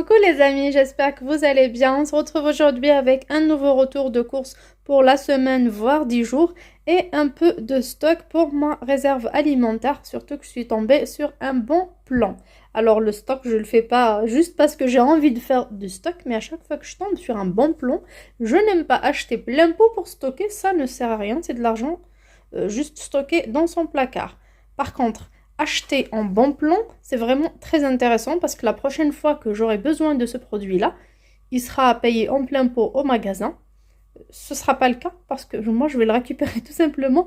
Coucou les amis, j'espère que vous allez bien. On se retrouve aujourd'hui avec un nouveau retour de course pour la semaine, voire 10 jours, et un peu de stock pour ma réserve alimentaire, surtout que je suis tombée sur un bon plan. Alors le stock, je le fais pas juste parce que j'ai envie de faire du stock, mais à chaque fois que je tombe sur un bon plan, je n'aime pas acheter plein pot pour stocker, ça ne sert à rien, c'est de l'argent juste stocké dans son placard. Par contre, acheter en bon plan, c'est vraiment très intéressant parce que la prochaine fois que j'aurai besoin de ce produit-là, il sera à payer en plein pot au magasin. Ce ne sera pas le cas parce que moi, je vais le récupérer tout simplement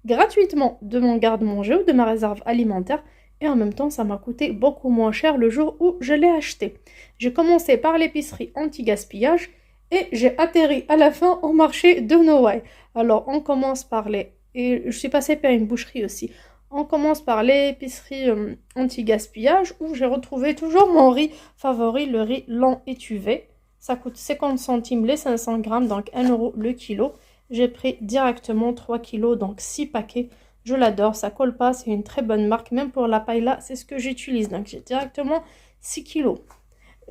gratuitement de mon garde-manger ou de ma réserve alimentaire. Et en même temps, ça m'a coûté beaucoup moins cher le jour où je l'ai acheté. J'ai commencé par l'épicerie anti-gaspillage et j'ai atterri à la fin au marché de Noël. Alors, on commence par les... Et je suis passée par une boucherie aussi. On commence par l'épicerie anti-gaspillage où j'ai retrouvé toujours mon riz favori, le riz lent étuvé. Ça coûte 50 centimes les 500 grammes, donc 1 euro le kilo. J'ai pris directement 3 kilos, donc 6 paquets. Je l'adore, ça colle pas, c'est une très bonne marque. Même pour la paille là, c'est ce que j'utilise. Donc j'ai directement 6 kilos.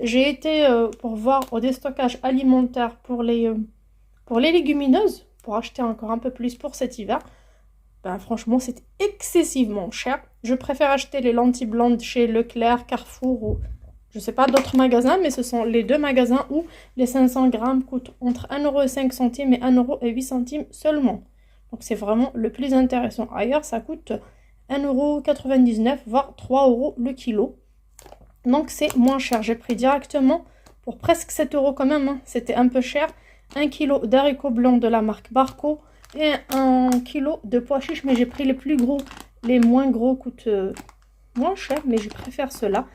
J'ai été pour voir au déstockage alimentaire pour les légumineuses, pour acheter encore un peu plus pour cet hiver. Ben, franchement, c'est excessivement cher. Je préfère acheter les lentilles blondes chez Leclerc, Carrefour ou je ne sais pas d'autres magasins, mais ce sont les deux magasins où les 500 grammes coûtent entre 1,05 € et 1,08 € seulement. Donc c'est vraiment le plus intéressant. Ailleurs, ça coûte 1,99 €, voire 3 € le kilo. Donc c'est moins cher. J'ai pris directement pour presque 7 € quand même. C'était un peu cher. 1 kg d'haricots blancs de la marque Barco. Et 1 kg de pois chiches, mais j'ai pris les plus gros. Les moins gros coûtent moins cher, mais je préfère ceux-là.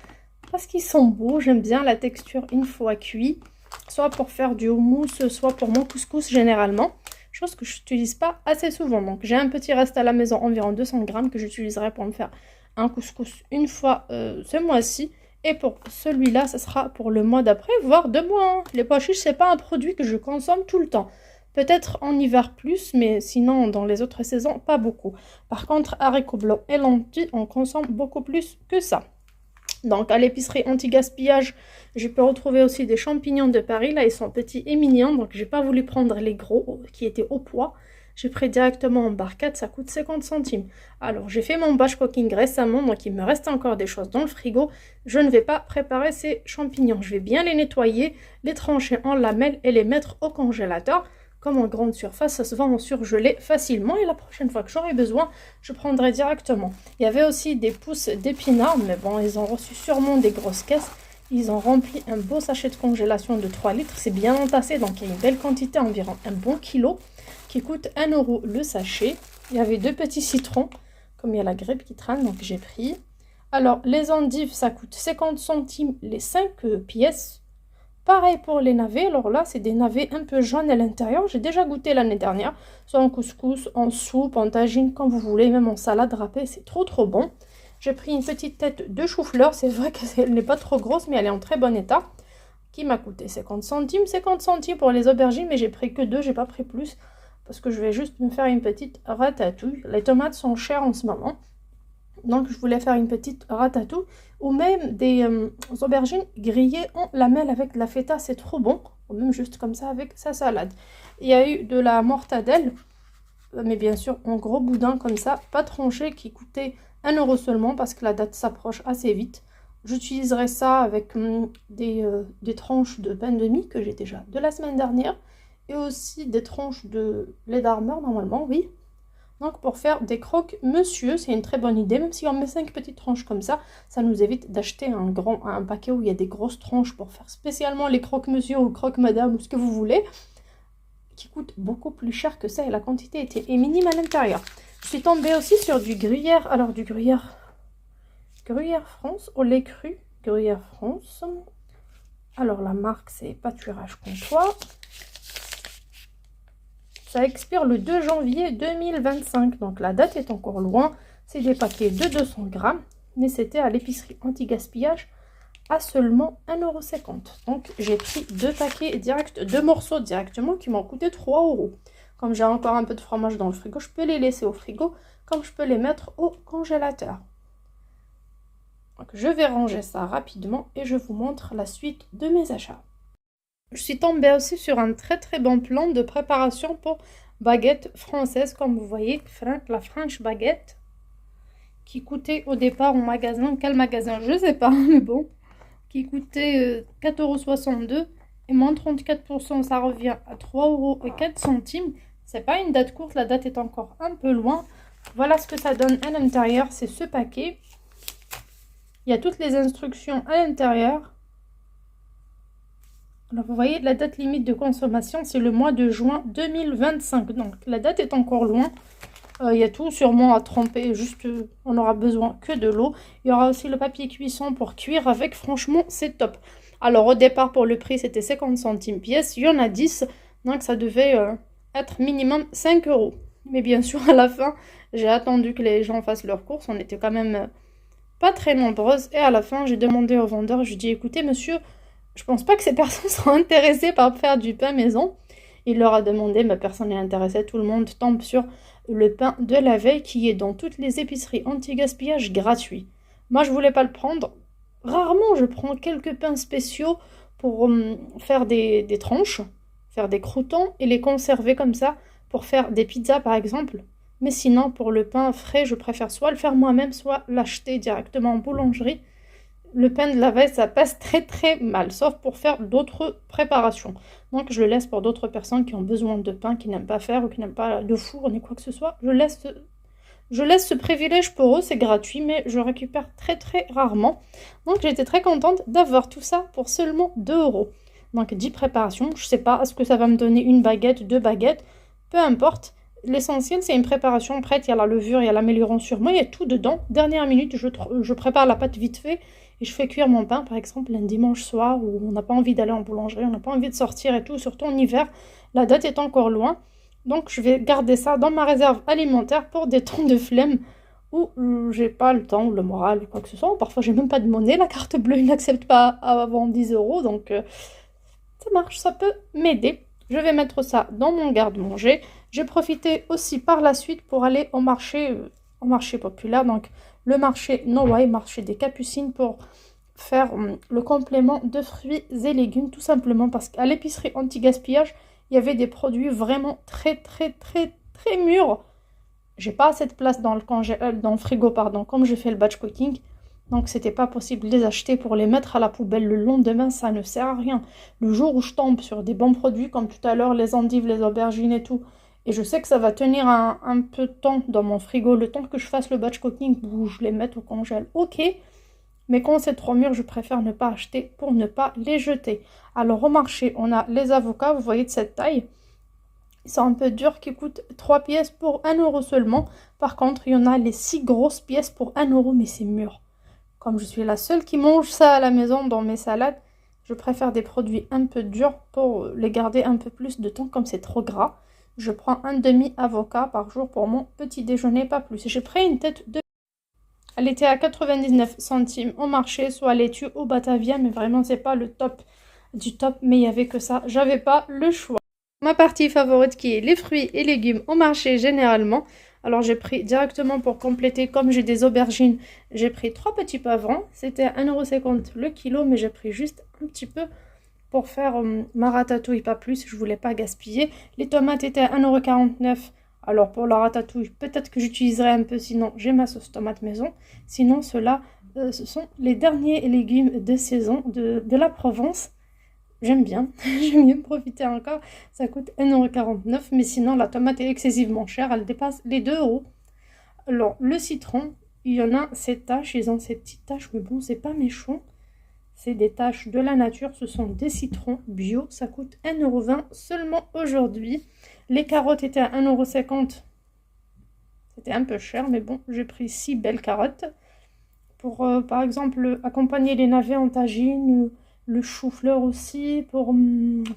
Parce qu'ils sont beaux, j'aime bien la texture une fois cuit. Soit pour faire du houmous, soit pour mon couscous généralement. Chose que je n'utilise pas assez souvent. Donc j'ai un petit reste à la maison, environ 200 grammes, que j'utiliserai pour me faire un couscous une fois ce mois-ci. Et pour celui-là, ce sera pour le mois d'après, voire 2 mois. Les pois chiches, c'est pas un produit que je consomme tout le temps. Peut-être en hiver plus, mais sinon dans les autres saisons, pas beaucoup. Par contre, haricots blancs et lentilles, on consomme beaucoup plus que ça. Donc à l'épicerie anti-gaspillage, je peux retrouver aussi des champignons de Paris. Là, ils sont petits et mignons, donc j'ai pas voulu prendre les gros qui étaient au poids. J'ai pris directement en barquette, ça coûte 50 centimes. Alors j'ai fait mon batch cooking récemment, donc il me reste encore des choses dans le frigo. Je ne vais pas préparer ces champignons. Je vais bien les nettoyer, les trancher en lamelles et les mettre au congélateur. Comme en grande surface, ça se vend en surgelé facilement et la prochaine fois que j'aurai besoin, je prendrai directement. Il y avait aussi des pousses d'épinards, mais bon, ils ont reçu sûrement des grosses caisses. Ils ont rempli un beau sachet de congélation de 3 litres. C'est bien entassé, donc il y a une belle quantité, environ un bon kilo, qui coûte 1 € le sachet. Il y avait 2 petits citrons, comme il y a la grippe qui traîne, donc j'ai pris. Alors, les endives, ça coûte 50 centimes les 5 pièces. Pareil pour les navets, alors là c'est des navets un peu jaunes à l'intérieur, j'ai déjà goûté l'année dernière, soit en couscous, en soupe, en tagine, quand vous voulez, même en salade râpée, c'est trop bon. J'ai pris une petite tête de chou-fleur, c'est vrai qu'elle n'est pas trop grosse mais elle est en très bon état, qui m'a coûté 50 centimes, 50 centimes pour les aubergines, mais j'ai pris que 2, j'ai pas pris plus, parce que je vais juste me faire une petite ratatouille. Les tomates sont chères en ce moment. Donc je voulais faire une petite ratatouille ou même des aubergines grillées en lamelles avec de la feta, c'est trop bon. Ou même juste comme ça avec sa salade. Il y a eu de la mortadelle, mais bien sûr en gros boudin comme ça, pas tranché, qui coûtait 1 € seulement parce que la date s'approche assez vite. J'utiliserai ça avec des tranches de pain de mie que j'ai déjà de la semaine dernière. Et aussi des tranches de lait d'armeur normalement, oui. Donc pour faire des croque-monsieur, c'est une très bonne idée. Même si on met 5 petites tranches comme ça nous évite d'acheter un paquet où il y a des grosses tranches pour faire spécialement les croque-monsieur ou croque-madame ou ce que vous voulez, qui coûte beaucoup plus cher que ça et la quantité est minime à l'intérieur. Je suis tombée aussi sur du gruyère, alors du gruyère France, au lait cru, gruyère France. Alors la marque c'est Pâturage Comtois. Ça expire le 2 janvier 2025, donc la date est encore loin. C'est des paquets de 200 grammes, mais c'était à l'épicerie anti-gaspillage à seulement 1,50 €. Donc j'ai pris 2 paquets direct, 2 morceaux directement qui m'ont coûté 3 €. Comme j'ai encore un peu de fromage dans le frigo, je peux les laisser au frigo, comme je peux les mettre au congélateur. Donc, je vais ranger ça rapidement et je vous montre la suite de mes achats. Je suis tombée aussi sur un très très bon plan de préparation pour baguette française, comme vous voyez, la French baguette, qui coûtait au départ au magasin, quel magasin, je sais pas, mais bon, qui coûtait 4,62 € et moins 34%, ça revient à 3,04 €. C'est pas une date courte, la date est encore un peu loin. Voilà ce que ça donne à l'intérieur, c'est ce paquet. Il y a toutes les instructions à l'intérieur. Alors vous voyez, la date limite de consommation, c'est le mois de juin 2025. Donc la date est encore loin. Il y a tout sûrement à tremper, juste on aura besoin que de l'eau. Il y aura aussi le papier cuisson pour cuire avec, franchement c'est top. Alors au départ pour le prix c'était 50 centimes pièce, il y en a 10, donc ça devait être minimum 5 €. Mais bien sûr à la fin j'ai attendu que les gens fassent leurs courses, on était quand même pas très nombreuses. Et à la fin j'ai demandé au vendeur, je lui ai dit écoutez monsieur, je pense pas que ces personnes sont intéressées par faire du pain maison. Il leur a demandé, mais personne n'est intéressé, tout le monde tombe sur le pain de la veille qui est dans toutes les épiceries anti-gaspillage gratuit. Moi, je voulais pas le prendre. Rarement, je prends quelques pains spéciaux pour faire des tranches, faire des croûtons et les conserver comme ça pour faire des pizzas par exemple. Mais sinon, pour le pain frais, je préfère soit le faire moi-même, soit l'acheter directement en boulangerie. Le pain de la veille, ça passe très très mal, sauf pour faire d'autres préparations. Donc je le laisse pour d'autres personnes qui ont besoin de pain, qui n'aiment pas faire ou qui n'aiment pas de four ni quoi que ce soit. Je laisse ce privilège pour eux, c'est gratuit, mais je récupère très très rarement. Donc j'étais très contente d'avoir tout ça pour seulement 2 €. Donc 10 préparations, je sais pas, est-ce que ça va me donner une baguette, 2 baguettes, peu importe. L'essentiel, c'est une préparation prête, il y a la levure, il y a l'améliorant sur moi, il y a tout dedans. Dernière minute, je prépare la pâte vite fait et je fais cuire mon pain, par exemple, un dimanche soir où on n'a pas envie d'aller en boulangerie, on n'a pas envie de sortir et tout, surtout en hiver, la date est encore loin. Donc, je vais garder ça dans ma réserve alimentaire pour des temps de flemme où j'ai pas le temps, le moral ou quoi que ce soit. Parfois, j'ai même pas de monnaie, la carte bleue n'accepte pas avant 10 €, donc ça marche, ça peut m'aider. Je vais mettre ça dans mon garde-manger. J'ai profité aussi par la suite pour aller au marché populaire, donc le marché Noailles, marché des Capucines, pour faire le complément de fruits et légumes, tout simplement parce qu'à l'épicerie anti-gaspillage, il y avait des produits vraiment très très très très mûrs. J'ai pas assez de place dans le frigo, pardon, comme je fais le batch cooking. Donc c'était pas possible de les acheter pour les mettre à la poubelle le lendemain, ça ne sert à rien. Le jour où je tombe sur des bons produits, comme tout à l'heure, les endives, les aubergines et tout, et je sais que ça va tenir un peu de temps dans mon frigo, le temps que je fasse le batch cooking, où je les mette au congèle, ok. Mais quand c'est trop mûr, je préfère ne pas acheter pour ne pas les jeter. Alors au marché, on a les avocats, vous voyez de cette taille. Ils sont un peu durs, qui coûtent 3 pièces pour 1 € seulement. Par contre, il y en a les 6 grosses pièces pour 1 €, mais c'est mûr. Comme je suis la seule qui mange ça à la maison dans mes salades, je préfère des produits un peu durs pour les garder un peu plus de temps, comme c'est trop gras. Je prends un demi-avocat par jour pour mon petit déjeuner, pas plus. J'ai pris une tête de... Elle était à 99 centimes au marché, soit laitue au Batavia, mais vraiment c'est pas le top du top, mais il n'y avait que ça. J'avais pas le choix. Ma partie favorite qui est les fruits et légumes au marché généralement. Alors j'ai pris directement pour compléter, comme j'ai des aubergines, j'ai pris 3 petits poivrons. C'était à 1,50 € le kilo, mais j'ai pris juste un petit peu pour faire ma ratatouille, pas plus, je voulais pas gaspiller. Les tomates étaient à 1,49 €. Alors pour la ratatouille, peut-être que j'utiliserai un peu, sinon j'ai ma sauce tomate maison. Sinon ceux-là, ce sont les derniers légumes de saison de la Provence. J'aime bien, j'aime bien profiter encore. Ça coûte 1,49 €, mais sinon la tomate est excessivement chère, elle dépasse les 2 €. Alors le citron, il y en a ces taches, ils ont ces petites taches, mais bon, c'est pas méchant. C'est des taches de la nature, ce sont des citrons bio, ça coûte 1,20 € seulement aujourd'hui. Les carottes étaient à 1,50 €. C'était un peu cher, mais bon, j'ai pris 6 belles carottes. Pour, par exemple, accompagner les navets en tagine, le chou-fleur aussi, pour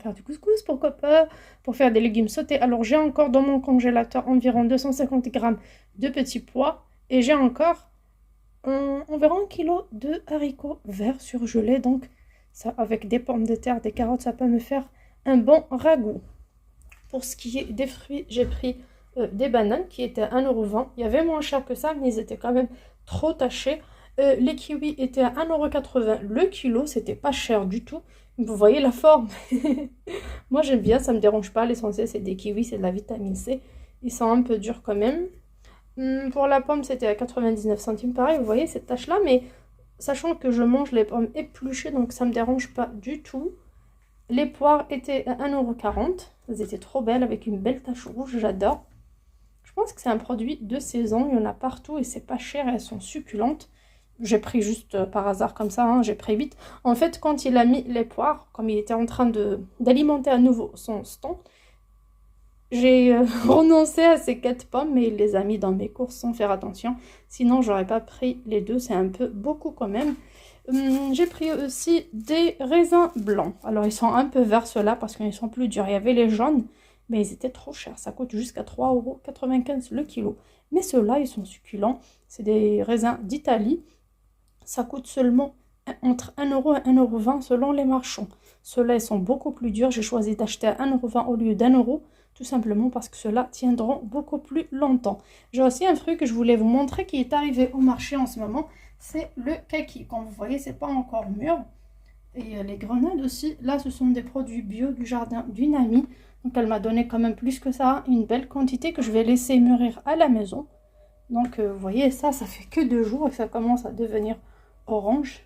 faire du couscous, pourquoi pas, pour faire des légumes sautés. Alors, j'ai encore dans mon congélateur environ 250 grammes de petits pois, et j'ai encore environ 1 kg de haricots verts surgelés. Donc, ça, avec des pommes de terre, des carottes, ça peut me faire un bon ragoût. Pour ce qui est des fruits, j'ai pris des bananes qui étaient à 1,20 €. Il y avait moins cher que ça, mais ils étaient quand même trop tachés. Les kiwis étaient à 1,80 € le kilo, c'était pas cher du tout. Vous voyez la forme. Moi j'aime bien, ça me dérange pas. L'essentiel c'est des kiwis, c'est de la vitamine C. Ils sont un peu durs quand même. Pour la pomme c'était à 99 centimes. Pareil, vous voyez cette tache là, mais sachant que je mange les pommes épluchées, donc ça me dérange pas du tout. Les poires étaient à 1,40 €. Elles étaient trop belles avec une belle tache rouge, j'adore. Je pense que c'est un produit de saison, il y en a partout et c'est pas cher et elles sont succulentes. J'ai pris juste par hasard comme ça, hein, j'ai pris vite. En fait, quand il a mis les poires, comme il était en train d'alimenter à nouveau son stand, j'ai renoncé à ces 4 pommes, mais il les a mis dans mes courses sans faire attention. Sinon, j'aurais pas pris les deux, c'est un peu beaucoup quand même. J'ai pris aussi des raisins blancs. Alors, ils sont un peu verts ceux-là parce qu'ils sont plus durs. Il y avait les jaunes, mais ils étaient trop chers. Ça coûte jusqu'à 3,95 € le kilo. Mais ceux-là, ils sont succulents. C'est des raisins d'Italie. Ça coûte seulement entre 1 € et 1,20 € selon les marchands. Ceux-là, ils sont beaucoup plus durs. J'ai choisi d'acheter à 1,20 € au lieu d'1 €. Tout simplement parce que ceux-là tiendront beaucoup plus longtemps. J'ai aussi un fruit que je voulais vous montrer qui est arrivé au marché en ce moment. C'est le kaki. Comme vous voyez, c'est pas encore mûr. Et les grenades aussi. Là, ce sont des produits bio du jardin d'une amie. Donc, elle m'a donné quand même plus que ça, une belle quantité que je vais laisser mûrir à la maison. Donc, vous voyez, ça fait que 2 jours et ça commence à devenir orange.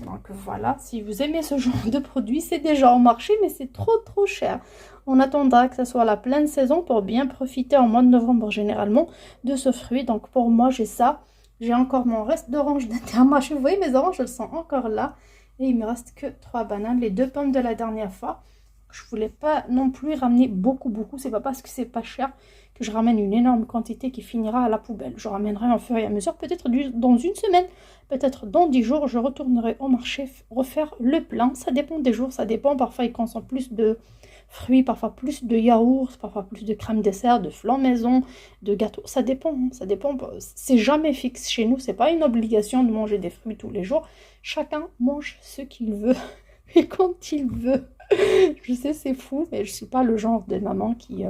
Donc voilà, si vous aimez ce genre de produit, c'est déjà au marché, mais c'est trop cher. On attendra que ce soit la pleine saison pour bien profiter en mois de novembre généralement de ce fruit. Donc pour moi, j'ai ça. J'ai encore mon reste d'orange d'Intermarché. Vous voyez, mes oranges, elles sont encore là. Et il me reste que 3 bananes, les 2 pommes de la dernière fois. Je voulais pas non plus ramener beaucoup. C'est pas parce que c'est pas cher que je ramène une énorme quantité qui finira à la poubelle. Je ramènerai au fur et à mesure, peut-être dans une semaine, peut-être dans 10 jours, je retournerai au marché refaire le plein. Ça dépend des jours, ça dépend. Parfois, ils consomment plus de fruits, parfois plus de yaourts, parfois plus de crème dessert, de flan maison, de gâteaux. Ça dépend, hein, ça dépend. C'est jamais fixe chez nous. C'est pas une obligation de manger des fruits tous les jours. Chacun mange ce qu'il veut et quand il veut. Je sais, c'est fou, mais je suis pas le genre de maman qui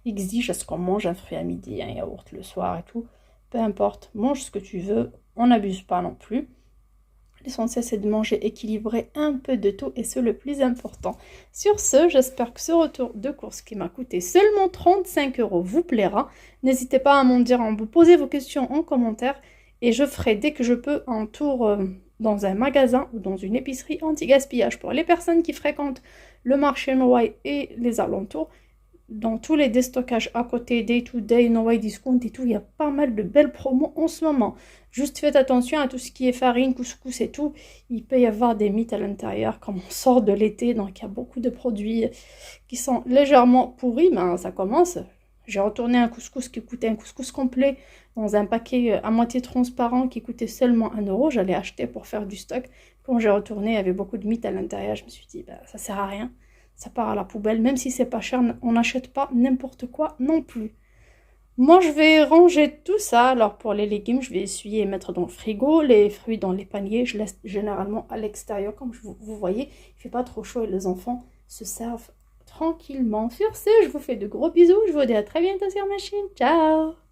exige à ce qu'on mange un fruit à midi, un yaourt le soir et tout. Peu importe, mange ce que tu veux, on n'abuse pas non plus. L'essentiel, c'est de manger équilibré, un peu de tout, et c'est le plus important. Sur ce, j'espère que ce retour de course qui m'a coûté seulement 35 € vous plaira. N'hésitez pas à m'en dire, à me poser vos questions en commentaire, et je ferai dès que je peux un tour dans un magasin ou dans une épicerie anti-gaspillage pour les personnes qui fréquentent le marché Noailles et les alentours. Dans tous les déstockages à côté, Day to Day, Noailles Discount et tout, il y a pas mal de belles promos en ce moment. Juste faites attention à tout ce qui est farine, couscous et tout. Il peut y avoir des mythes à l'intérieur comme on sort de l'été, donc il y a beaucoup de produits qui sont légèrement pourris, mais ça commence. J'ai retourné un couscous qui coûtait un couscous complet dans un paquet à moitié transparent qui coûtait seulement 1 €. J'allais acheter pour faire du stock. Quand j'ai retourné, il y avait beaucoup de mythes à l'intérieur. Je me suis dit, bah, ça sert à rien. Ça part à la poubelle. Même si c'est pas cher, on n'achète pas n'importe quoi non plus. Moi, je vais ranger tout ça. Alors, pour les légumes, je vais essuyer et mettre dans le frigo. Les fruits dans les paniers, je laisse généralement à l'extérieur. Comme vous voyez, il fait pas trop chaud et les enfants se servent tranquillement. Sur ce, je vous fais de gros bisous. Je vous dis à très bientôt sur ma chaîne. Ciao!